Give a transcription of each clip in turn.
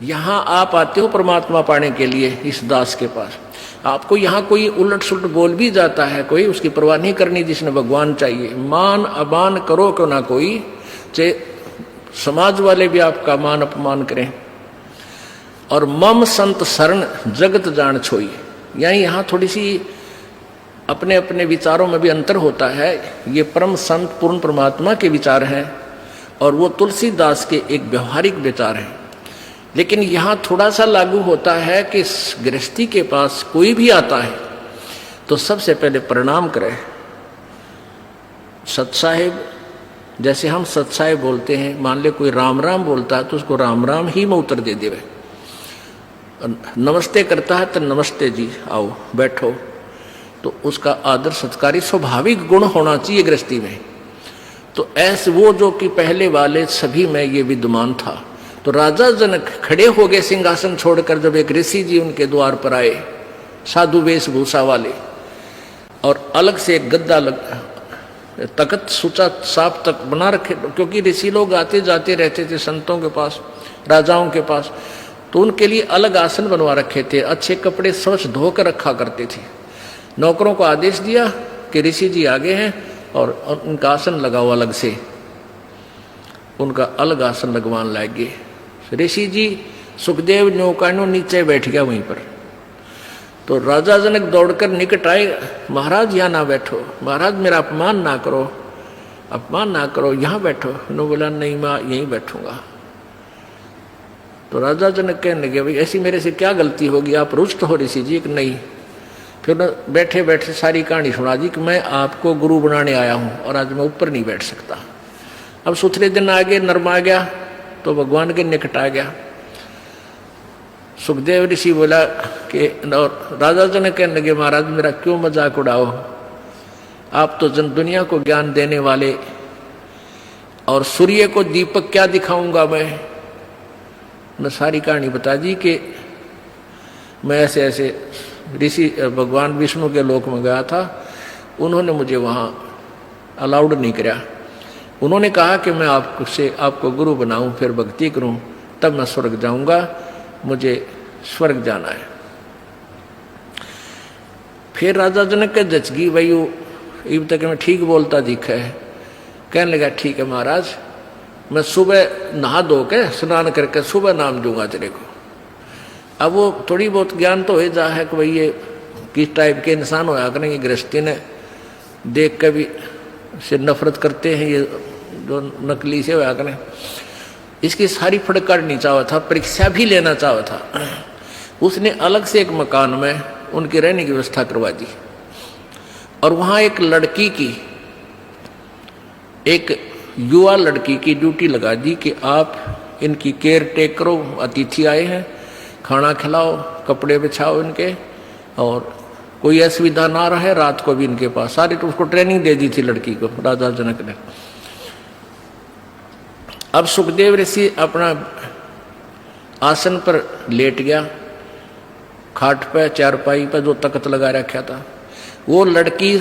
यहाँ आप आते हो परमात्मा पाने के लिए इस दास के पास, आपको यहाँ कोई उलट सुलट बोल भी जाता है, कोई उसकी परवाह नहीं करनी, जिसने भगवान चाहिए। मान अमान करो क्यों ना कोई, चाहे समाज वाले भी आपका मान अपमान करें। और मम संत शरण जगत जान छोई, यानी यहाँ थोड़ी सी अपने अपने विचारों में भी अंतर होता है। ये परम संत पूर्ण परमात्मा के विचार हैं और वो तुलसीदास के एक व्यवहारिक विचार हैं। लेकिन यहाँ थोड़ा सा लागू होता है कि गृहस्थी के पास कोई भी आता है तो सबसे पहले प्रणाम करे। सतसाहिब, जैसे हम सतसाहिब बोलते हैं, मान ले कोई राम राम बोलता है तो उसको राम राम ही में उत्तर दे देवे। नमस्ते करता है तो नमस्ते जी, आओ बैठो, तो उसका आदर सत्कारी स्वाभाविक गुण होना चाहिए गृहस्थी में। तो ऐसे वो जो कि पहले वाले सभी में ये विद्यमान था। तो राजा जनक खड़े हो गए सिंहासन छोड़कर जब एक ऋषि जी उनके द्वार पर आए, साधु वेशभूषा वाले, और अलग से एक गद्दा तख्त सुचा साफ तक बना रखे, क्योंकि ऋषि लोग आते जाते रहते थे संतों के पास, राजाओं के पास, तो उनके लिए अलग आसन बनवा रखे थे। अच्छे कपड़े स्वच्छ धोकर रखा करते थे। नौकरों को आदेश दिया कि ऋषि जी आगे हैं और उनका आसन लगाओ अलग से, उनका अलग आसन लगवान लागे। ऋषि जी सुखदेव नौकानो नीचे बैठ गया वहीं पर। तो राजा जनक दौड़कर निकट आए, महाराज यहाँ ना बैठो, महाराज मेरा अपमान ना करो, अपमान ना करो, यहाँ बैठो। उन्होंने बोला नहीं मैं यहीं बैठूंगा। तो राजा जनक कहने लगे भाई ऐसी मेरे से क्या गलती होगी, आप रुष्ट हो ऋषि जी? कि नहीं। फिर बैठे बैठे सारी कहानी सुना दी कि मैं आपको गुरु बनाने आया हूँ और आज मैं ऊपर नहीं बैठ सकता। अब सुथरे दिन आ गए, नर्म आ गया तो भगवान के निकट आ गया। सुखदेव ऋषि बोला कि, और राजा जनक कहने लगे महाराज मेरा क्यों मजाक उड़ाओ, आप तो जन दुनिया को ज्ञान देने वाले, और सूर्य को दीपक क्या दिखाऊंगा मैं सारी कहानी बता दी कि मैं ऐसे ऐसे ऋषि भगवान विष्णु के लोक में गया था, उन्होंने मुझे वहाँ अलाउड नहीं किया। उन्होंने कहा कि मैं आपको गुरु बनाऊं, फिर भक्ति करूं, तब मैं स्वर्ग जाऊंगा, मुझे स्वर्ग जाना है। फिर राजा जनक के जचगी भाई इब तक मैं ठीक बोलता दिखा है। कहने लगा ठीक है महाराज, मैं सुबह नहा धो के स्नान करके सुबह नाम दूंगा तेरे को। अब वो थोड़ी बहुत ज्ञान तो हो जा है कि भाई ये किस टाइप के इंसान होया करेंगे, गृहस्थी ने देख के भी से नफरत करते हैं, ये जो नकली से होया करें। इसकी सारी फड़काड़नी चाहा था, परीक्षा भी लेना चाहा था। उसने अलग से एक मकान में उनकी रहने की व्यवस्था करवा दी और वहाँ एक लड़की की, एक युवा लड़की की ड्यूटी लगा दी कि आप इनकी केयर टेक करो, अतिथि आए हैं, खाना खिलाओ, कपड़े बिछाओ इनके, और कोई असुविधा ना रहे, रात को भी इनके पास। सारी तो उसको ट्रेनिंग दे दी थी लड़की को राजा जनक ने। अब सुखदेव ऋषि अपना आसन पर लेट गया, खाट पे चारपाई पर जो तख्त लगा रखा था। वो लड़की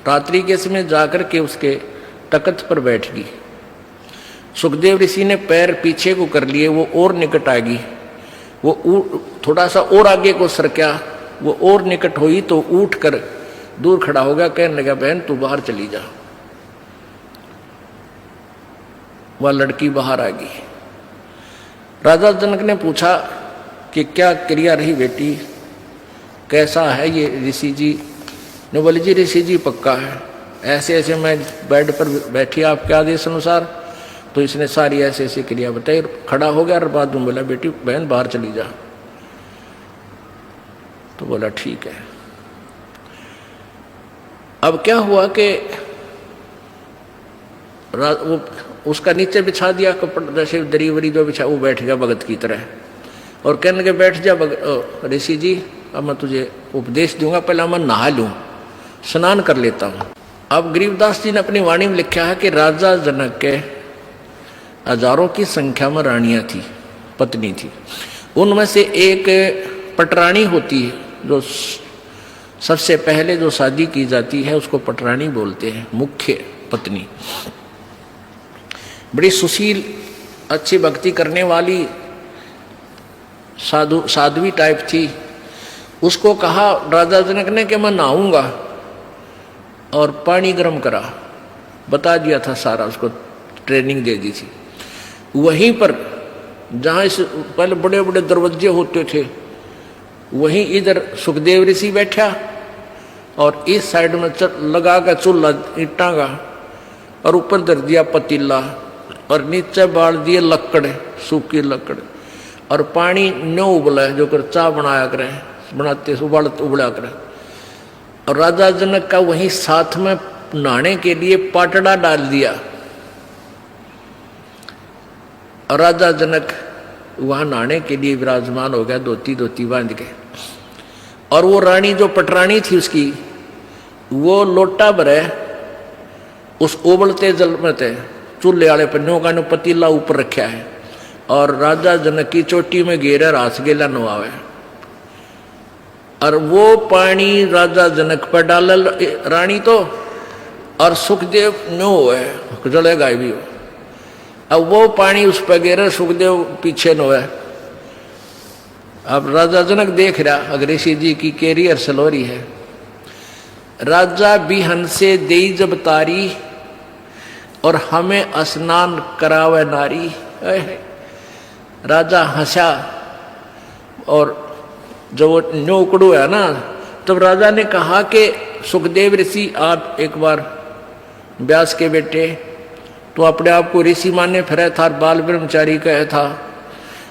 रात्रि के समय जाकर के उसके तख्त पर बैठ गई। सुखदेव ऋषि ने पैर पीछे को कर लिए, वो और निकट आ गई। वो थोड़ा सा और आगे को सरका, वो और निकट हुई तो उठ कर दूर खड़ा हो गया। कहने लगा बहन तू बाहर चली जा। वह लड़की बाहर आ गई। राजा जनक ने पूछा कि क्या क्रिया रही बेटी, कैसा है ये ऋषि जी? ने बोले जी ऋषि जी पक्का है, ऐसे ऐसे मैं बेड पर बैठी आपके आदेश अनुसार। तो इसने सारी ऐसे ऐसी क्रिया बताई, खड़ा हो गया और बाद में बोला बेटी बहन बाहर चली जा। तो बोला ठीक है। अब क्या हुआ कि वो उसका नीचे बिछा दिया कपड़ा, जैसे दरी वरी जो बिछा, वो बैठ गया भगत की तरह और कहने लगे बैठ जा ऋषि जी, अब मैं तुझे उपदेश दूंगा, पहले मैं नहा लूं, स्नान कर लेता हूं। अब गरीबदास जी ने अपनी वाणी में लिखा है कि राजा जनक के हजारों की संख्या में रानियां थी, पत्नी थी। उनमें से एक पटरानी होती है, जो सबसे पहले जो शादी की जाती है उसको पटरानी बोलते हैं, मुख्य पत्नी। बड़ी सुशील, अच्छी भक्ति करने वाली, साध्वी टाइप थी। उसको कहा राजा जनक ने कि मैं नहाऊंगा, और पानी गर्म करा, बता दिया था सारा, उसको ट्रेनिंग दे दी थी। वहीं पर जहाँ इस पहले बड़े बड़े दरवाजे होते थे, वहीं इधर सुखदेव ऋषि बैठा और इस साइड में लगा का चूल्हा ईंटा का, और ऊपर धर दिया पतीला और नीचे बाल दिए लकड़, सूखी लकड़, और पानी न्यो उबला जो कर चाय बनाया करें, बनाते उबला करें। और राजा जनक का वहीं साथ में नहाने के लिए पाटड़ा डाल दिया, और राजा जनक वहां नहाने के लिए विराजमान हो गया, धोती बांध के। और वो रानी जो पटरानी थी उसकी, वो लोटा भरे उस उबलते जल में थे, चूल्हे वाले पन्नों का नो पतीला ऊपर रखा है, और राजा जनक की चोटी में घेरे रास गेला नवावे, और वो पानी राजा जनक पर डाल रानी तो, और सुखदेव नो है जलेगा भी हो। अब वो पानी उस पर गिरे, सुखदेव पीछे नो है। अब राजा जनक देख रहा अग्रेसी जी की कैरियर सलोरी है। राजा बिहन से देई जब तारी, और हमें स्नान करावे नारी। राजा हंसा, और जब वो न्योकड़ू है ना, तब राजा ने कहा कि सुखदेव ऋषि आप एक बार व्यास के बेटे, तो अपने आप को ऋषि माने फिर था, बाल ब्रह्मचारी कहे था,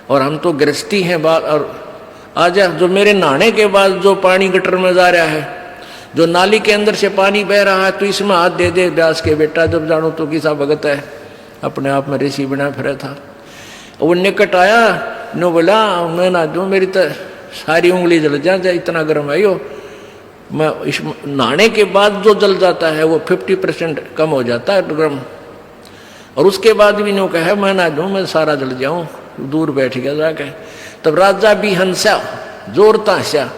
और हम तो गृहस्थी हैं बाल। और आज जो मेरे नहाने के बाद जो पानी गटर में जा रहा है, जो नाली के अंदर से पानी बह रहा है, तो इसमें हाथ दे दे व्यास के बेटा, जब जानो तो किसा भगत है, अपने आप में ऋषि बना फिर था। वो निकट आया, नो बोला मैं ना दूं, मेरी तो सारी उंगली जल जाए, इतना गर्म है यो। मैं इस नहाने के बाद जो जल जाता है वो 50% कम हो जाता है गर्म, और उसके बाद भी नो कहे मैं ना दूं, मैं सारा जल जाऊं, दूर बैठ गया जाके। तब राजा भी हंसा, जोरता हंसा,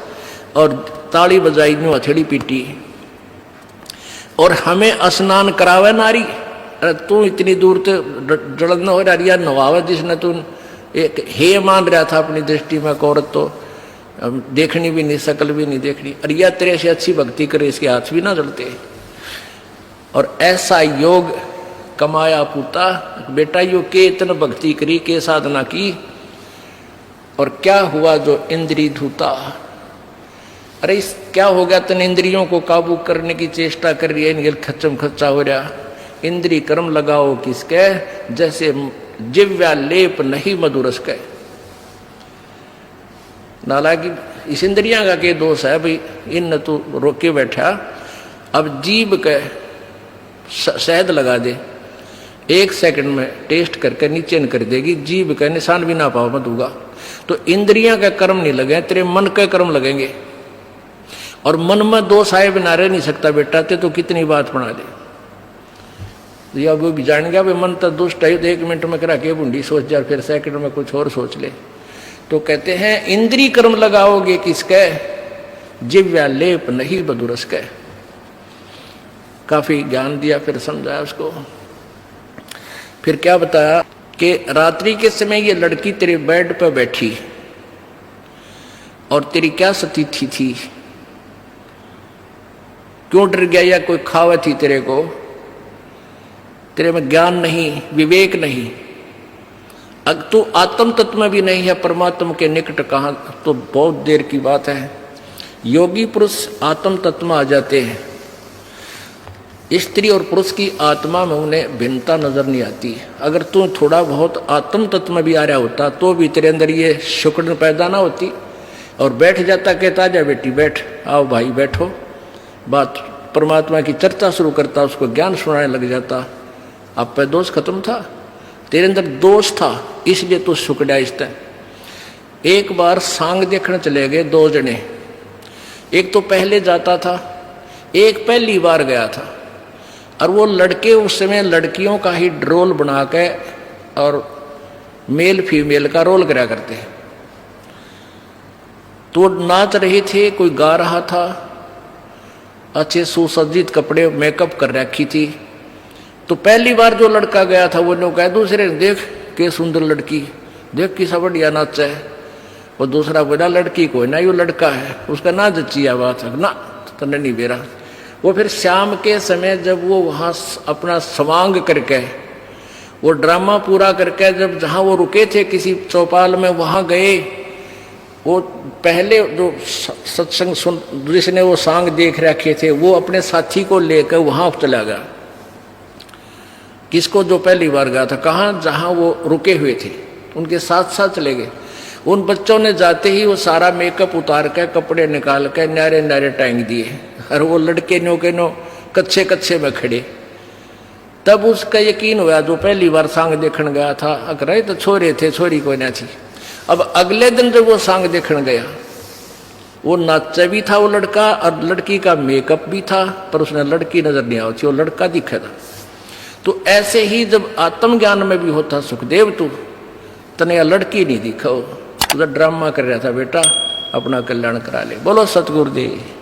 और ताली बजाई, नो हथेली पीटी, और हमें स्नान करावे नारी। अरे तू इतनी दूर तो जलन हो रही है, नवावे जिसने तू एक हे मान रहा था अपनी दृष्टि में, औरत तो देखनी भी नहीं, शकल भी नहीं देखनी, अरे यह तेरे से अच्छी भक्ति करे, इसके हाथ भी ना जलते। और ऐसा योग कमाया पूता, बेटा यो के इतना भक्ति करी, के साधना की, और क्या हुआ जो इंद्री धूता। अरे इस क्या हो गया, तन इंद्रियों को काबू करने की चेष्टा कर रही है, इनके खच्चम खच्चा हो रहा। इंद्री कर्म लगाओ किसके, जैसे जिव्या लेप नहीं मधुरस के। नालाकि इस इंद्रियां का के दोष है भाई, इन तू रोके बैठा, अब जीभ के शहद लगा दे, 1 सेकंड में टेस्ट करके नीचे न कर देगी, जीभ का निशान भी ना पाओ मत होगा। तो इंद्रियां का कर्म नहीं लगे, तेरे मन के कर्म लगेंगे, और मन में दोष आए बिना रह नहीं सकता बेटा, ते तो कितनी बात बना दे। या वो भी जान गया भाई मन तो दुष्ट है, तो 1 मिनट में करा के बूंदी सोच जा, फिर सेकंड में कुछ और सोच ले। तो कहते हैं इंद्री कर्म लगाओगे किसके, जिव्या लेप नहीं बदुरस के। काफी ज्ञान दिया, फिर समझाया उसको। फिर क्या बताया कि रात्रि के समय ये लड़की तेरे बेड पर बैठी, और तेरी क्या स्थिति थी, क्यों डर गया, या कोई खावत थी तेरे को, तेरे में ज्ञान नहीं, विवेक नहीं, अब तू आत्म तत्व में भी नहीं है, परमात्मा के निकट कहाँ, तो बहुत देर की बात है। योगी पुरुष आत्म तत्व में आ जाते हैं, स्त्री और पुरुष की आत्मा में उन्हें भिन्नता नजर नहीं आती। अगर तू थोड़ा बहुत आत्म तत्व में भी आ रहा होता, तो भी तेरे अंदर ये शुक्र पैदा ना होती, और बैठ जाता, कहता जा बेटी बैठ, आओ भाई बैठो, बात परमात्मा की चर्चा शुरू करता, उसको ज्ञान सुनाने लग जाता। अब पे दोष खत्म था, तेरे अंदर दोष था, इसलिए तू सुकड़ा इस तरह। एक बार सांग देखने चले गए 2 जने, एक तो पहले जाता था, एक पहली बार गया था, और वो लड़के उस समय लड़कियों का ही रोल बना के और मेल फीमेल का रोल करा करते हैं। तो नाच रहे थे, कोई गा रहा था, अच्छे सुसज्जित कपड़े मेकअप कर रखी थी। तो पहली बार जो लड़का गया था वो लोग कहे दूसरे, देख के सुंदर लड़की, देख किसा बढ़िया नाच है, और दूसरा बोला लड़की को ना, यो लड़का है, उसका ना जच्चिया बात है ना, तने नहीं बेरा। वो फिर शाम के समय जब वो वहाँ अपना स्वांग करके, वो ड्रामा पूरा करके, जब जहाँ वो रुके थे किसी चौपाल में वहाँ गए, वो पहले जो सत्संग सुन जिसने वो सांग देख रखे थे वो अपने साथी को लेकर वहाँ चला गया। किसको? जो पहली बार गया था। कहाँ? जहाँ वो रुके हुए थे, उनके साथ साथ चले गए। उन बच्चों ने जाते ही वो सारा मेकअप उतार के, कपड़े निकाल के न्यारे न्यारे टांग दिए, और वो लड़के नो के नो कच्चे कच्चे में खड़े। तब उसका यकीन हुआ, जो पहली बार सांग देखने गया था, अगर तो छोरे थे, छोरी कोई ना थी। अब अगले दिन जब वो सांग देखने गया, वो नाचा भी था वो लड़का, और लड़की का मेकअप भी था, पर उसने लड़की नजर नहीं आई थी, वो लड़का दिखा था। तो ऐसे ही जब आत्मज्ञान में भी होता, सुखदेव तू तने लड़की नहीं दिखा, तुझा ड्रामा कर रहा था बेटा, अपना कल्याण करा ले। बोलो सतगुरुदेव।